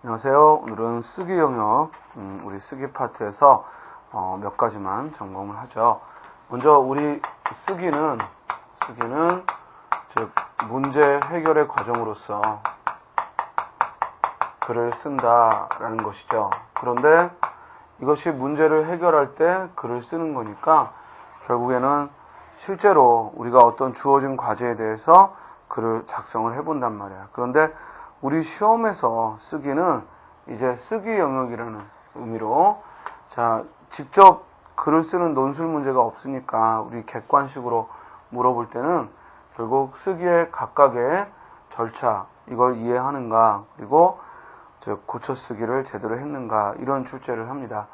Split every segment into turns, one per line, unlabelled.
안녕하세요. 오늘은 쓰기 영역, 우리 쓰기 파트에서 몇 가지만 점검을 하죠. 먼저 우리 쓰기는 즉 문제 해결의 과정으로서 글을 쓴다라는 것이죠. 그런데 이것이 문제를 해결할 때 글을 쓰는 거니까 결국에는 실제로 우리가 어떤 주어진 과제에 대해서 글을 작성을 해본단 말이야. 그런데 우리 시험에서 쓰기는 이제 쓰기 영역이라는 의미로, 자, 직접 글을 쓰는 논술 문제가 없으니까 우리 객관식으로 물어볼 때는 결국 쓰기의 각각의 절차, 이걸 이해하는가, 그리고 즉 고쳐 쓰기를 제대로 했는가, 이런 출제를 합니다.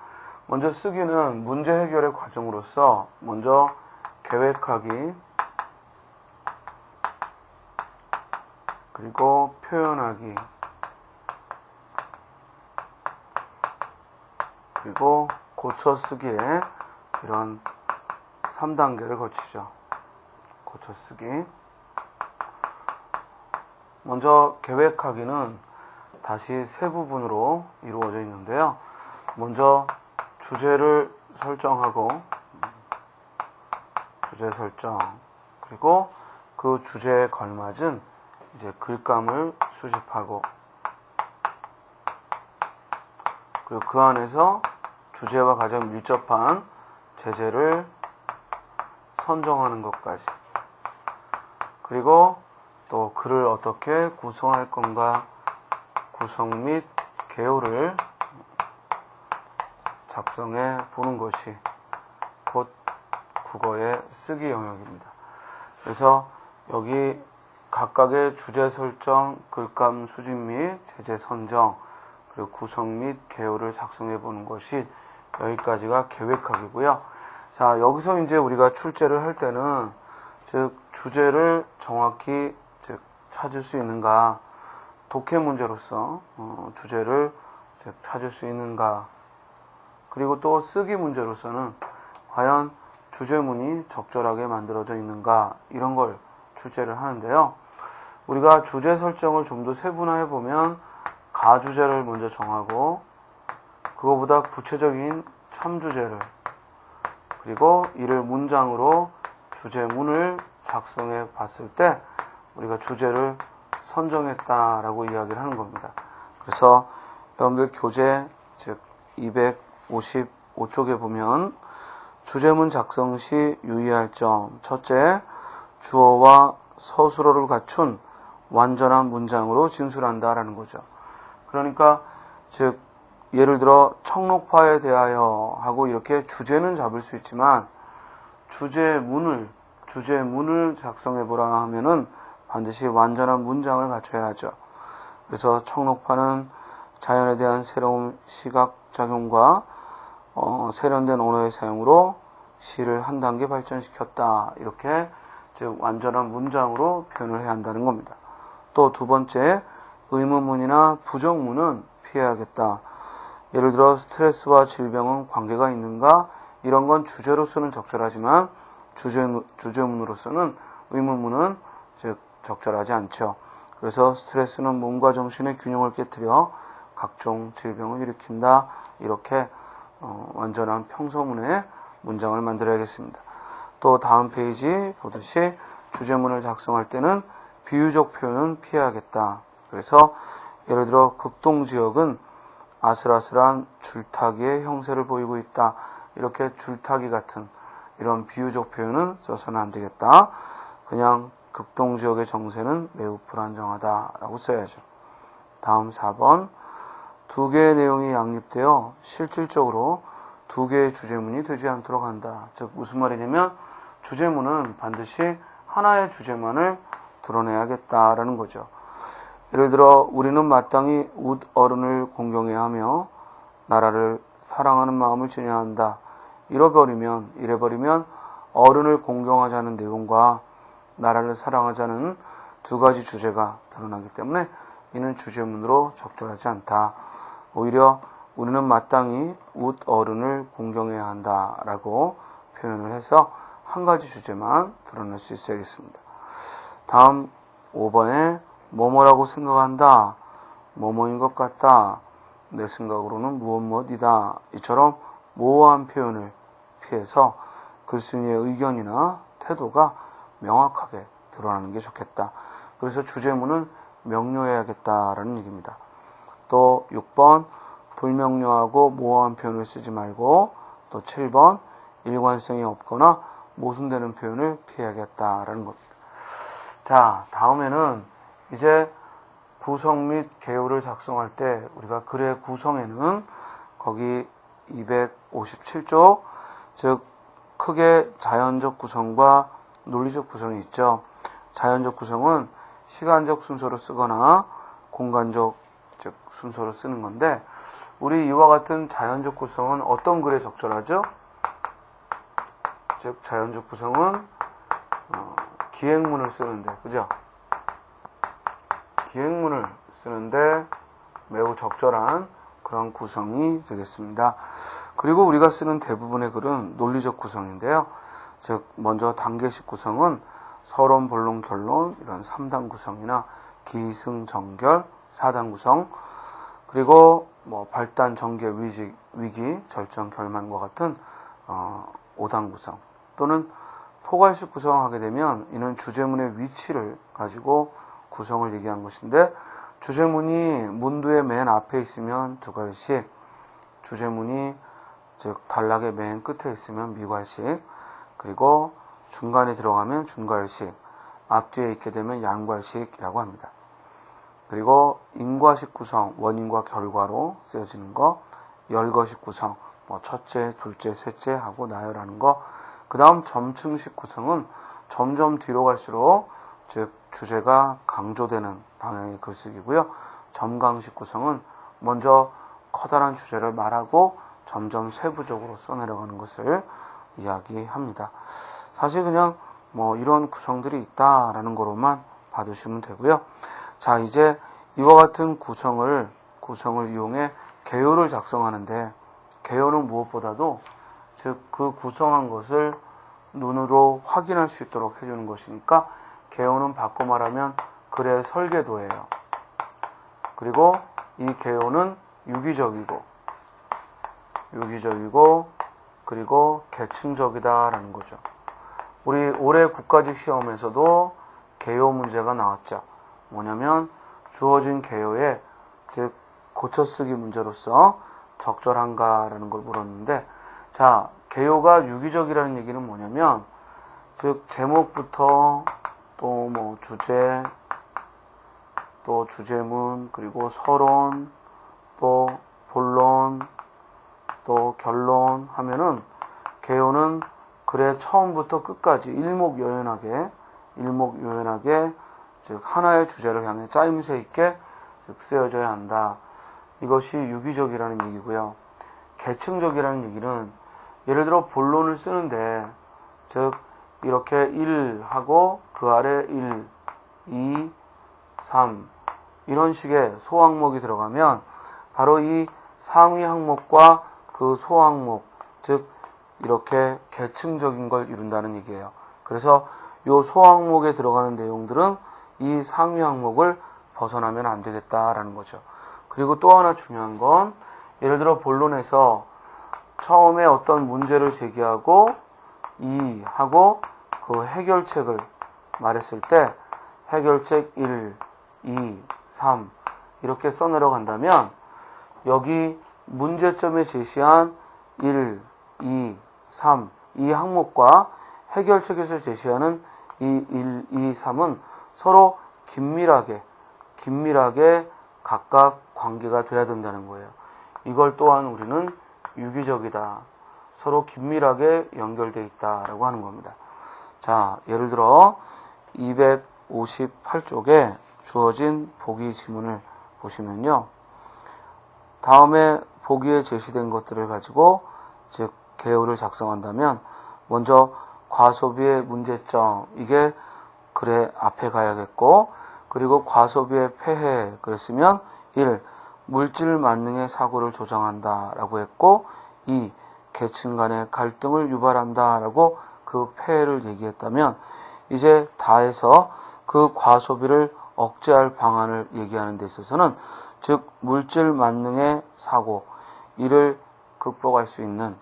먼저 쓰기는 문제 해결의 과정으로서 먼저 계획하기, 그리고 표현하기, 그리고 고쳐 쓰기에 이런 3단계를 거치죠. 고쳐 쓰기. 먼저 계획하기는 다시 세 부분으로 이루어져 있는데요. 먼저 주제를 설정하고, 주제 설정, 그리고 그 주제에 걸맞은 이제 글감을 수집하고, 그리고 그 안에서 주제와 가장 밀접한 제재를 선정하는 것까지, 그리고 또 글을 어떻게 구성할 건가, 구성 및 개요를 작성해 보는 것이 곧 국어의 쓰기 영역입니다. 그래서 여기 각각의 주제 설정, 글감 수집 및 제재 선정, 그리고 구성 및 개요를 작성해 보는 것이 여기까지가 계획하기고요. 자, 여기서 이제 우리가 출제를 할 때는 즉 주제를 정확히 찾을 수 있는가, 독해 문제로서 주제를 찾을 수 있는가, 그리고 또 쓰기 문제로서는 과연 주제문이 적절하게 만들어져 있는가, 이런 걸 출제를 하는데요. 우리가 주제 설정을 좀 더 세분화해 보면 가주제를 먼저 정하고, 그거보다 구체적인 참주제를, 그리고 이를 문장으로 주제문을 작성해 봤을 때 우리가 주제를 선정했다라고 이야기를 하는 겁니다. 그래서 여러분들 교재 즉 255쪽에 보면 주제문 작성 시 유의할 점, 첫째, 주어와 서술어를 갖춘 완전한 문장으로 진술한다라는 거죠. 그러니까 즉 예를 들어 청록파에 대하여 하고 이렇게 주제는 잡을 수 있지만 주제문을 작성해보라 하면은 반드시 완전한 문장을 갖춰야 하죠. 그래서 청록파는 자연에 대한 새로운 시각작용과 세련된 언어의 사용으로 시를 한 단계 발전시켰다, 이렇게 즉 완전한 문장으로 표현을 해야 한다는 겁니다. 또 두 번째, 의문문이나 부정문은 피해야겠다. 예를 들어 스트레스와 질병은 관계가 있는가, 이런 건 주제로서는 적절하지만 주제문으로서는 의문문은 즉 적절하지 않죠. 그래서 스트레스는 몸과 정신의 균형을 깨뜨려 각종 질병을 일으킨다, 이렇게 완전한 평서문의 문장을 만들어야겠습니다. 또 다음 페이지 보듯이 주제문을 작성할 때는 비유적 표현은 피해야겠다. 그래서 예를 들어 극동지역은 아슬아슬한 줄타기의 형세를 보이고 있다, 이렇게 줄타기 같은 이런 비유적 표현은 써서는 안 되겠다. 그냥 극동지역의 정세는 매우 불안정하다 라고 써야죠. 다음 4번, 두 개의 내용이 양립되어 실질적으로 두 개의 주제문이 되지 않도록 한다. 즉 무슨 말이냐면 주제문은 반드시 하나의 주제만을 드러내야겠다라는 거죠. 예를 들어 우리는 마땅히 웃 어른을 공경해야 하며 나라를 사랑하는 마음을 지녀야 한다. 이래버리면 어른을 공경하자는 내용과 나라를 사랑하자는 두 가지 주제가 드러나기 때문에 이는 주제문으로 적절하지 않다. 오히려 우리는 마땅히 웃 어른을 공경해야 한다라고 표현을 해서 한 가지 주제만 드러낼 수 있어야겠습니다. 다음 5번에 뭐뭐라고 생각한다. 뭐뭐인 것 같다. 내 생각으로는 무엇이다. 이처럼 모호한 표현을 피해서 글쓴이의 의견이나 태도가 명확하게 드러나는 게 좋겠다. 그래서 주제문은 명료해야겠다라는 얘기입니다. 또 6번 불명료하고 모호한 표현을 쓰지 말고, 또 7번 일관성이 없거나 모순되는 표현을 피해야겠다라는 겁니다. 자, 다음에는 이제 구성 및 개요를 작성할 때 우리가 글의 구성에는 거기 257조, 즉 크게 자연적 구성과 논리적 구성이 있죠. 자연적 구성은 시간적 순서로 쓰거나 공간적 즉 순서로 쓰는 건데, 우리 이와 같은 자연적 구성은 어떤 글에 적절하죠? 즉 자연적 구성은 기행문을 쓰는데, 그죠? 기행문을 쓰는데 매우 적절한 그런 구성이 되겠습니다. 그리고 우리가 쓰는 대부분의 글은 논리적 구성인데요. 즉 먼저 단계식 구성은 서론, 본론, 결론 이런 3단 구성이나 기승전결 4단 구성, 그리고 발단, 전개, 위기, 절정, 결말과 같은 5단 구성, 또는 포괄식 구성하게 되면 이는 주제문의 위치를 가지고 구성을 얘기한 것인데, 주제문이 문두의 맨 앞에 있으면 두괄식, 주제문이 즉 단락의 맨 끝에 있으면 미괄식, 그리고 중간에 들어가면 중괄식, 앞뒤에 있게 되면 양괄식이라고 합니다. 그리고 인과식 구성, 원인과 결과로 쓰여지는 거, 열거식 구성, 첫째, 둘째, 셋째 하고 나열하는 거, 그 다음 점층식 구성은 점점 뒤로 갈수록 즉 주제가 강조되는 방향의 글쓰기고요. 점강식 구성은 먼저 커다란 주제를 말하고 점점 세부적으로 써내려가는 것을 이야기합니다. 사실 그냥 이런 구성들이 있다라는 거로만 봐두시면 되고요. 자, 이제 이와 같은 구성을 이용해 개요를 작성하는데, 개요는 무엇보다도 즉 그 구성한 것을 눈으로 확인할 수 있도록 해주는 것이니까, 개요는 바꿔 말하면 글의 설계도예요. 그리고 이 개요는 유기적이고 그리고 계층적이다라는 거죠. 우리 올해 국가직 시험에서도 개요 문제가 나왔죠. 뭐냐면 주어진 개요에 즉 고쳐쓰기 문제로서 적절한가라는 걸 물었는데, 자, 개요가 유기적이라는 얘기는 뭐냐면 즉 제목부터 또 주제, 또 주제문, 그리고 서론, 또 본론, 또 결론 하면은 개요는 글의 처음부터 끝까지 일목요연하게 즉 하나의 주제를 향해 짜임새 있게 즉 쓰여져야 한다. 이것이 유기적이라는 얘기고요. 계층적이라는 얘기는 예를 들어 본론을 쓰는데 즉 이렇게 1 하고 그 아래 1, 2, 3 이런 식의 소항목이 들어가면 바로 이 상위 항목과 그 소항목, 즉 이렇게 계층적인 걸 이룬다는 얘기예요. 그래서 이 소항목에 들어가는 내용들은 이 상위 항목을 벗어나면 안 되겠다라는 거죠. 그리고 또 하나 중요한 건, 예를 들어 본론에서 처음에 어떤 문제를 제기하고 하고 그 해결책을 말했을 때 해결책 1, 2, 3 이렇게 써내려간다면, 여기 문제점에 제시한 1, 2, 3 이 항목과 해결책에서 제시하는 이 1, 2, 3은 서로 긴밀하게 각각 관계가 돼야 된다는 거예요. 이걸 또한 우리는 유기적이다, 서로 긴밀하게 연결되어 있다라고 하는 겁니다. 자, 예를 들어 258쪽에 주어진 보기 지문을 보시면요, 다음에 보기에 제시된 것들을 가지고 즉 개요를 작성한다면, 먼저 과소비의 문제점, 이게 글의 앞에 가야겠고, 그리고 과소비의 폐해 그랬으면 1. 물질 만능의 사고를 조장한다 라고 했고, 2. 계층 간의 갈등을 유발한다 라고 그 폐해를 얘기했다면, 이제 다해서 그 과소비를 억제할 방안을 얘기하는 데 있어서는 즉 물질 만능의 사고, 이를 극복할 수 있는,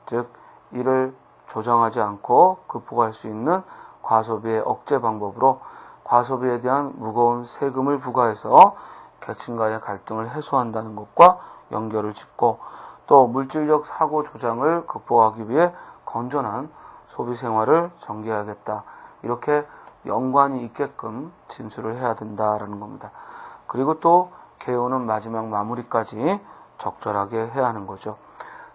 즉 이를 조정하지 않고 극복할 수 있는 과소비의 억제 방법으로 과소비에 대한 무거운 세금을 부과해서 계층 간의 갈등을 해소한다는 것과 연결을 짓고, 또 물질적 사고 조장을 극복하기 위해 건전한 소비 생활을 전개하겠다, 이렇게 연관이 있게끔 진술을 해야 된다라는 겁니다. 그리고 또 개요는 마지막 마무리까지 적절하게 해야 하는 거죠.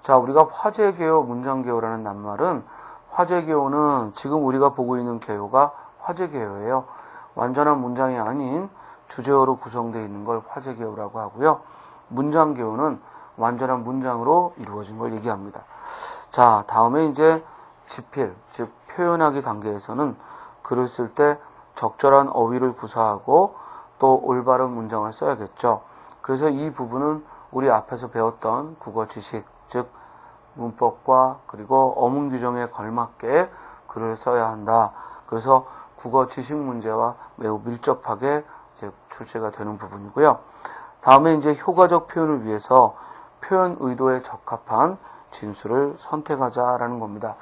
자, 우리가 화제개요, 문장개요라는 낱말은, 화제개요는 지금 우리가 보고 있는 개요가 화제개요예요. 완전한 문장이 아닌 주제어로 구성되어 있는 걸 화제개요라고 하고요. 문장개요는 완전한 문장으로 이루어진 걸 얘기합니다. 자, 다음에 이제 지필, 즉 표현하기 단계에서는 글을 쓸 때 적절한 어휘를 구사하고 또 올바른 문장을 써야겠죠. 그래서 이 부분은 우리 앞에서 배웠던 국어 지식, 즉 문법과 그리고 어문 규정에 걸맞게 글을 써야 한다. 그래서 국어 지식 문제와 매우 밀접하게 이제 출제가 되는 부분이고요. 다음에 이제 효과적 표현을 위해서 표현 의도에 적합한 진술을 선택하자라는 겁니다.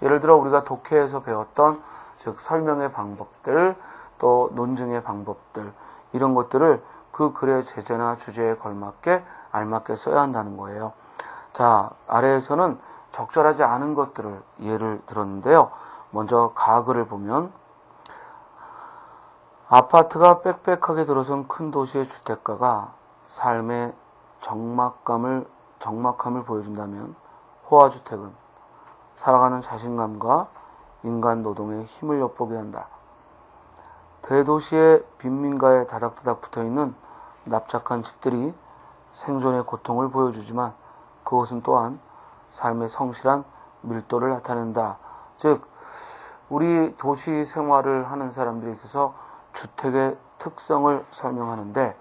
예를 들어 우리가 독해에서 배웠던 즉 설명의 방법들, 또 논증의 방법들, 이런 것들을 그 글의 제재나 주제에 걸맞게 알맞게 써야 한다는 거예요. 자, 아래에서는 적절하지 않은 것들을 예를 들었는데요. 먼저 가글을 보면, 아파트가 빽빽하게 들어선 큰 도시의 주택가가 삶의 적막함을 보여준다면, 호화주택은 살아가는 자신감과 인간 노동의 힘을 엿보게 한다. 대도시의 빈민가에 다닥다닥 붙어있는 납작한 집들이 생존의 고통을 보여주지만 그것은 또한 삶의 성실한 밀도를 나타낸다. 즉 우리 도시 생활을 하는 사람들에 있어서 주택의 특성을 설명하는데,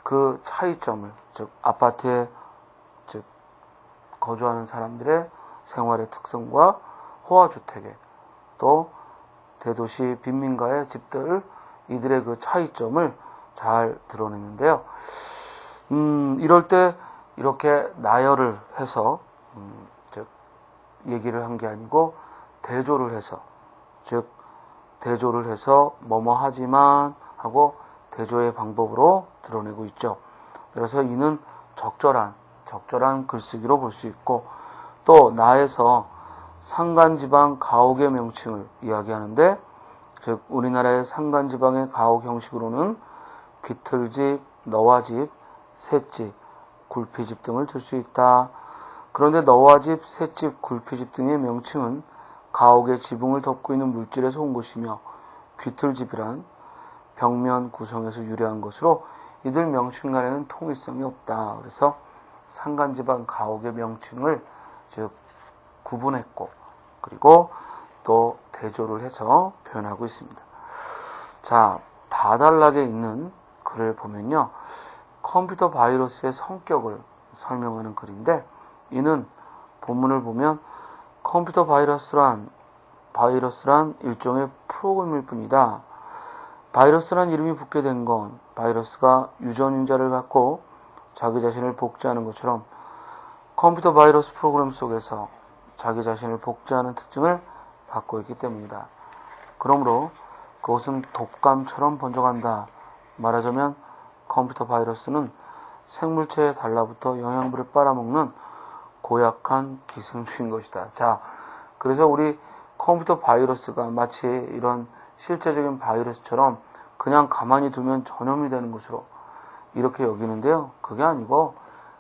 그 차이점을, 즉 아파트에 즉 거주하는 사람들의 생활의 특성과 호화주택의, 또 대도시 빈민가의 집들, 이들의 그 차이점을 잘 드러내는데요. 이럴 때 이렇게 나열을 해서 즉 얘기를 한 게 아니고 대조를 해서, 즉 대조를 해서 뭐뭐 하지만 하고 대조의 방법으로 드러내고 있죠. 그래서 이는 적절한 글쓰기로 볼 수 있고, 또 나에서 산간지방 가옥의 명칭을 이야기하는데, 즉 우리나라의 산간지방의 가옥 형식으로는 귀틀집, 너와집, 셋집, 굴피집 등을 들 수 있다. 그런데 너와집, 셋집, 굴피집 등의 명칭은 가옥의 지붕을 덮고 있는 물질에서 온 것이며, 귀틀집이란 벽면 구성에서 유래한 것으로 이들 명칭 간에는 통일성이 없다. 그래서 산간지방 가옥의 명칭을 즉 구분했고, 그리고 또 대조를 해서 표현하고 있습니다. 자, 다달락에 있는 글을 보면요, 컴퓨터 바이러스의 성격을 설명하는 글인데, 이는 본문을 보면 컴퓨터 바이러스란 일종의 프로그램일 뿐이다. 바이러스란 이름이 붙게 된 건 바이러스가 유전인자를 갖고 자기 자신을 복제하는 것처럼 컴퓨터 바이러스 프로그램 속에서 자기 자신을 복제하는 특징을 갖고 있기 때문이다. 그러므로 그것은 독감처럼 번져간다. 말하자면 컴퓨터 바이러스는 생물체에 달라붙어 영양분을 빨아먹는 고약한 기생충인 것이다. 자, 그래서 우리 컴퓨터 바이러스가 마치 이런 실제적인 바이러스처럼 그냥 가만히 두면 전염이 되는 것으로 이렇게 여기는데요. 그게 아니고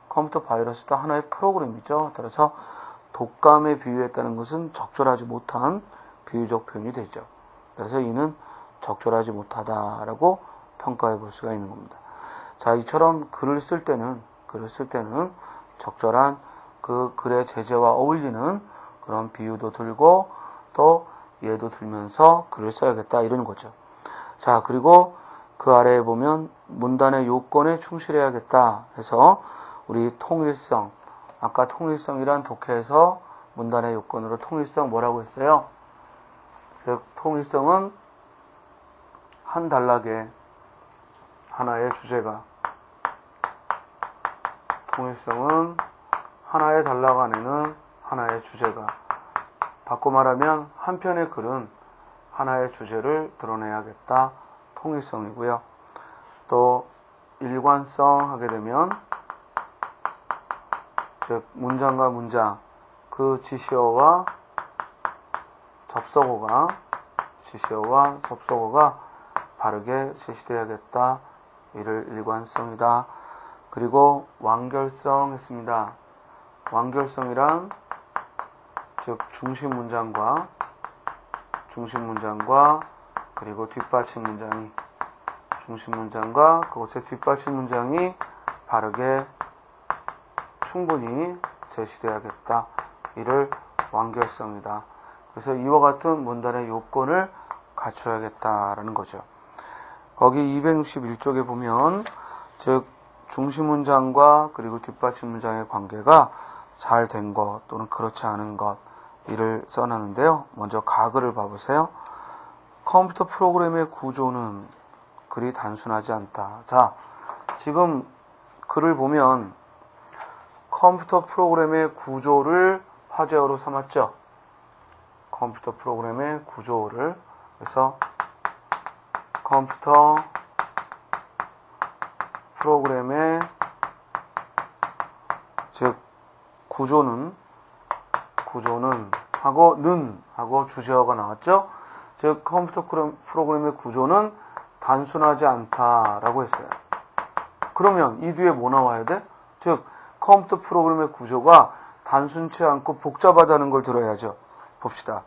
컴퓨터 바이러스도 하나의 프로그램이죠. 따라서 독감에 비유했다는 것은 적절하지 못한 비유적 표현이 되죠. 그래서 이는 적절하지 못하다라고 평가해 볼 수가 있는 겁니다. 자, 이처럼 글을 쓸 때는 적절한 그 글의 제재와 어울리는 그런 비유도 들고 또 예도 들면서 글을 써야겠다, 이런 거죠. 자, 그리고 그 아래에 보면 문단의 요건에 충실해야겠다 해서 우리 통일성, 아까 통일성이란 독해에서 문단의 요건으로 통일성 뭐라고 했어요? 즉 통일성은 한 단락에 하나의 주제가, 통일성은 하나의 단락 안에는 하나의 주제가, 바꿔 말하면 한 편의 글은 하나의 주제를 드러내야겠다. 통일성이고요. 또 일관성 하게 되면 즉 문장과 문장, 그 지시어와 접속어가 바르게 제시되어야겠다. 이를 일관성이다. 그리고 완결성 했습니다. 완결성이란 즉 중심 문장과 그리고 뒷받침 문장이, 중심 문장과 그것의 뒷받침 문장이 바르게 충분히 제시되어야겠다. 이를 완결성이다. 그래서 이와 같은 문단의 요건을 갖춰야겠다라는 거죠. 거기 261쪽에 보면 즉 중심 문장과 그리고 뒷받침 문장의 관계가 잘 된 것 또는 그렇지 않은 것, 이를 써놨는데요. 먼저 가글을 봐보세요. 컴퓨터 프로그램의 구조는 그리 단순하지 않다. 자, 지금 글을 보면 컴퓨터 프로그램의 구조를 화제어로 삼았죠. 컴퓨터 프로그램의 구조를. 그래서 컴퓨터 프로그램의 즉 구조는 하고 주제어가 나왔죠. 즉 컴퓨터 프로그램의 구조는 단순하지 않다라고 했어요. 그러면 이 뒤에 뭐 나와야 돼? 즉 컴퓨터 프로그램의 구조가 단순치 않고 복잡하다는 걸 들어야죠. 봅시다.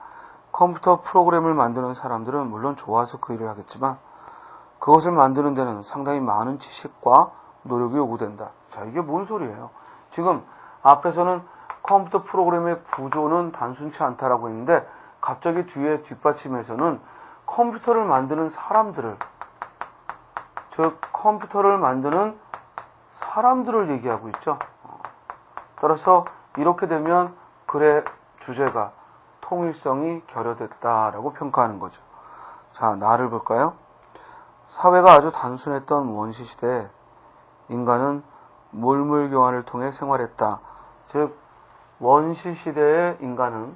컴퓨터 프로그램을 만드는 사람들은 물론 좋아서 그 일을 하겠지만 그것을 만드는 데는 상당히 많은 지식과 노력이 요구된다. 자, 이게 뭔 소리예요? 지금 앞에서는 컴퓨터 프로그램의 구조는 단순치 않다라고 했는데 갑자기 뒤에 뒷받침에서는 컴퓨터를 만드는 사람들을, 즉 컴퓨터를 만드는 사람들을 얘기하고 있죠. 따라서 이렇게 되면 글의 주제가 통일성이 결여됐다라고 평가하는 거죠. 자, 나를 볼까요? 사회가 아주 단순했던 원시 시대에 인간은 물물교환을 통해 생활했다. 즉 원시 시대의 인간은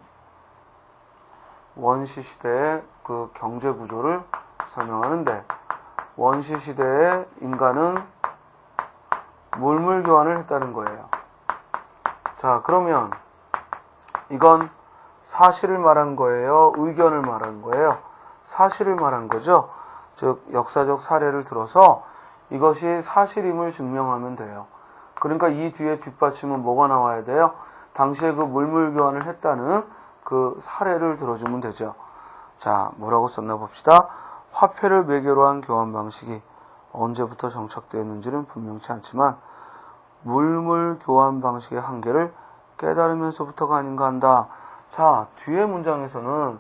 원시 시대의 그 경제 구조를 설명하는데 원시 시대의 인간은 물물교환을 했다는 거예요. 자, 그러면 이건 사실을 말한 거예요? 의견을 말한 거예요? 사실을 말한 거죠. 즉 역사적 사례를 들어서 이것이 사실임을 증명하면 돼요. 그러니까 이 뒤에 뒷받침은 뭐가 나와야 돼요? 당시에 그 물물교환을 했다는 그 사례를 들어주면 되죠. 자, 뭐라고 썼나 봅시다. 화폐를 매개로 한 교환 방식이 언제부터 정착되었는지는 분명치 않지만 물물교환 방식의 한계를 깨달으면서부터가 아닌가 한다. 자, 뒤에 문장에서는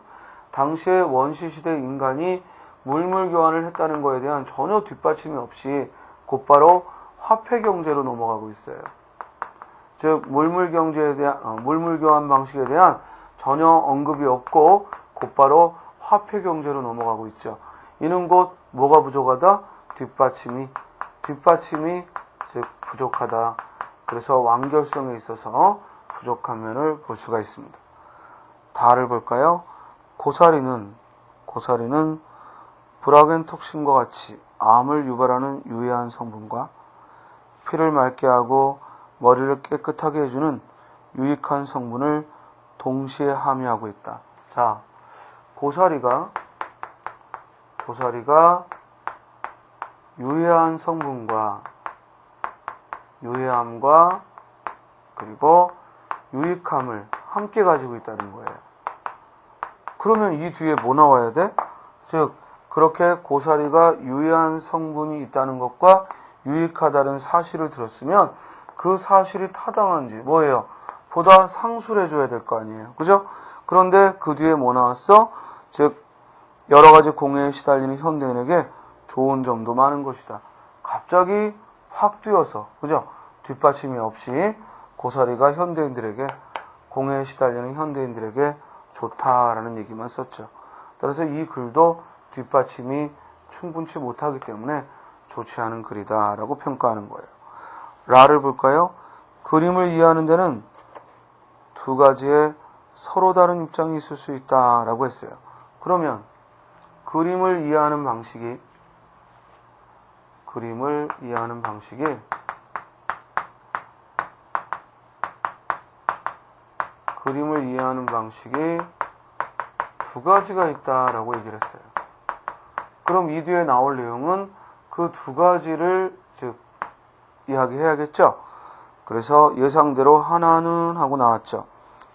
당시의 원시시대 인간이 물물교환을 했다는 거에 대한 전혀 뒷받침이 없이 곧바로 화폐경제로 넘어가고 있어요. 즉 물물교환 방식에 대한 전혀 언급이 없고 곧바로 화폐경제로 넘어가고 있죠. 이는 곧 뭐가 부족하다? 뒷받침이 즉 부족하다. 그래서 완결성에 있어서 부족한 면을 볼 수가 있습니다. 다를 볼까요? 고사리는 브라겐톡신과 같이 암을 유발하는 유해한 성분과 피를 맑게 하고 머리를 깨끗하게 해주는 유익한 성분을 동시에 함유하고 있다. 자, 고사리가 유해한 성분과 유해함과 그리고 유익함을 함께 가지고 있다는 거예요. 그러면 이 뒤에 뭐 나와야 돼? 즉 그렇게 고사리가 유해한 성분이 있다는 것과 유익하다는 사실을 들었으면 그 사실이 타당한지 뭐예요? 보다 상수를 해줘야 될 거 아니에요. 그죠? 그런데 그 뒤에 뭐 나왔어? 즉 여러 가지 공해에 시달리는 현대인에게 좋은 점도 많은 것이다. 갑자기 확 뛰어서, 그죠? 뒷받침이 없이 고사리가 현대인들에게, 공해에 시달리는 현대인들에게 좋다라는 얘기만 썼죠. 따라서 이 글도 뒷받침이 충분치 못하기 때문에 좋지 않은 글이다라고 평가하는 거예요. 라를 볼까요? 그림을 이해하는 데는 두 가지의 서로 다른 입장이 있을 수 있다라고 했어요. 그러면 그림을 이해하는 방식이 두 가지가 있다라고 얘기를 했어요. 그럼 이 뒤에 나올 내용은 그 두 가지를 즉 이야기해야겠죠. 그래서 예상대로 하나는 하고 나왔죠.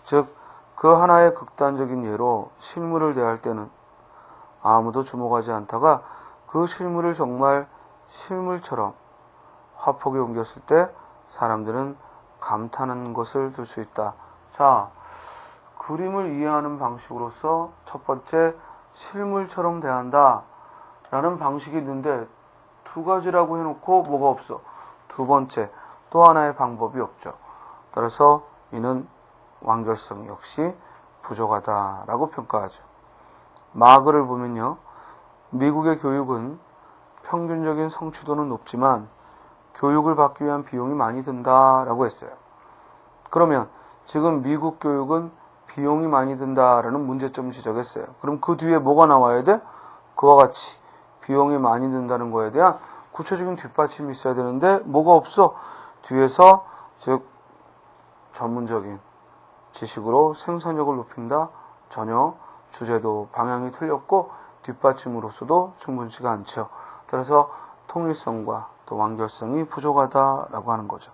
즉 그 하나의 극단적인 예로 실물을 대할 때는 아무도 주목하지 않다가 그 실물을 정말 실물처럼 화폭에 옮겼을 때 사람들은 감탄하는 것을 들 수 있다. 자, 그림을 이해하는 방식으로서 첫 번째 실물처럼 대한다 라는 방식이 있는데 두 가지라고 해놓고 뭐가 없어? 두 번째 또 하나의 방법이 없죠. 따라서 이는 완결성 역시 부족하다라고 평가하죠. 마그를 보면요. 미국의 교육은 평균적인 성취도는 높지만 교육을 받기 위한 비용이 많이 든다라고 했어요. 그러면 지금 미국 교육은 비용이 많이 든다라는 문제점을 지적했어요. 그럼 그 뒤에 뭐가 나와야 돼? 그와 같이 비용이 많이 든다는 거에 대한 구체적인 뒷받침이 있어야 되는데 뭐가 없어? 뒤에서 즉 전문적인 지식으로 생산력을 높인다? 전혀 주제도 방향이 틀렸고 뒷받침으로서도 충분치가 않죠. 따라서 통일성과 또 완결성이 부족하다라고 하는 거죠.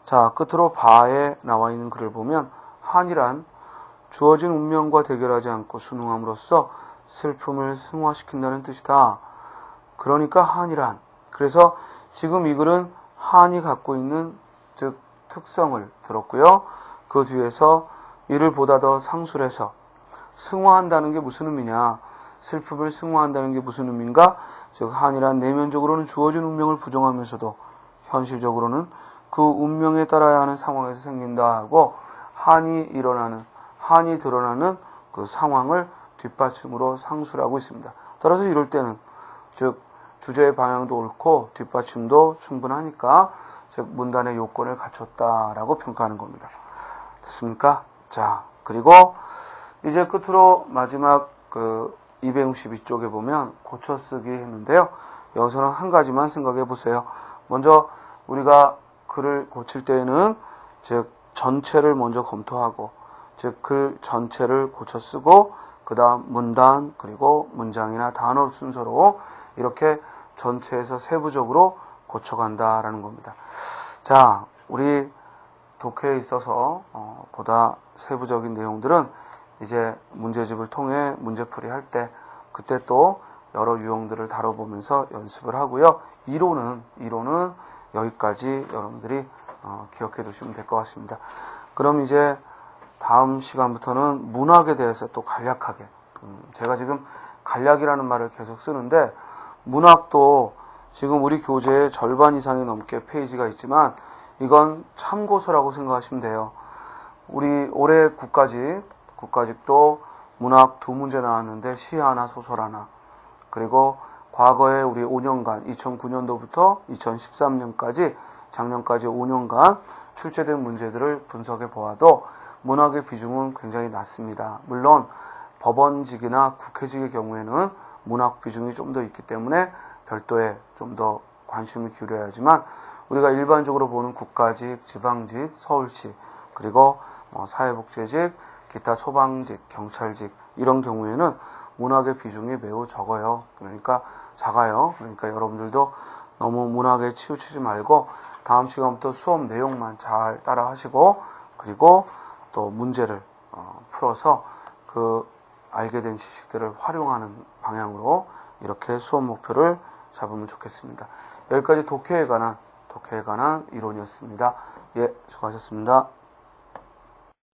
자, 끝으로 바에 나와 있는 글을 보면 한이란 주어진 운명과 대결하지 않고 순응함으로써 슬픔을 승화시킨다는 뜻이다. 그러니까 한이란. 그래서 지금 이 글은 한이 갖고 있는 즉 특성을 들었고요. 그 뒤에서 이를 보다 더 상술해서 승화한다는 게 무슨 의미냐? 슬픔을 승화한다는 게 무슨 의미인가? 즉 한이란 내면적으로는 주어진 운명을 부정하면서도 현실적으로는 그 운명에 따라야 하는 상황에서 생긴다 하고 한이 드러나는 그 상황을 뒷받침으로 상술하고 있습니다. 따라서 이럴 때는 즉 주제의 방향도 옳고 뒷받침도 충분하니까 즉 문단의 요건을 갖췄다라고 평가하는 겁니다. 됐습니까? 자, 그리고 이제 끝으로 마지막 그 262쪽에 보면 고쳐쓰기 했는데요. 여기서는 한 가지만 생각해 보세요. 먼저 우리가 글을 고칠 때에는 즉 전체를 먼저 검토하고 즉 글 전체를 고쳐쓰고 그 다음 문단 그리고 문장이나 단어 순서로 이렇게 전체에서 세부적으로 고쳐간다라는 겁니다. 자, 우리 독해에 있어서 보다 세부적인 내용들은 이제 문제집을 통해 문제풀이 할 때 그때 또 여러 유형들을 다뤄보면서 연습을 하고요. 이론은 여기까지 여러분들이 기억해 두시면 될 것 같습니다. 그럼 이제 다음 시간부터는 문학에 대해서 또 간략하게 제가 지금 간략이라는 말을 계속 쓰는데 문학도 지금 우리 교재의 절반 이상이 넘게 페이지가 있지만 이건 참고서라고 생각하시면 돼요. 우리 올해 국가직도 문학 2문제 나왔는데 시 하나 소설 하나 그리고 과거에 우리 5년간 2009년도부터 2013년까지 작년까지 5년간 출제된 문제들을 분석해 보아도 문학의 비중은 굉장히 낮습니다. 물론 법원직이나 국회직의 경우에는 문학 비중이 좀 더 있기 때문에 별도의 좀 더 관심을 기울여야 하지만 우리가 일반적으로 보는 국가직, 지방직, 서울시 그리고 사회복지직, 기타 소방직, 경찰직 이런 경우에는 문학의 비중이 매우 적어요. 그러니까 작아요. 그러니까 여러분들도 너무 문학에 치우치지 말고 다음 시간부터 수업 내용만 잘 따라 하시고 그리고 또 문제를 풀어서 그 알게 된 지식들을 활용하는 방향으로 이렇게 수업 목표를 잡으면 좋겠습니다. 여기까지 독해에 관한 이론이었습니다. 예, 수고하셨습니다.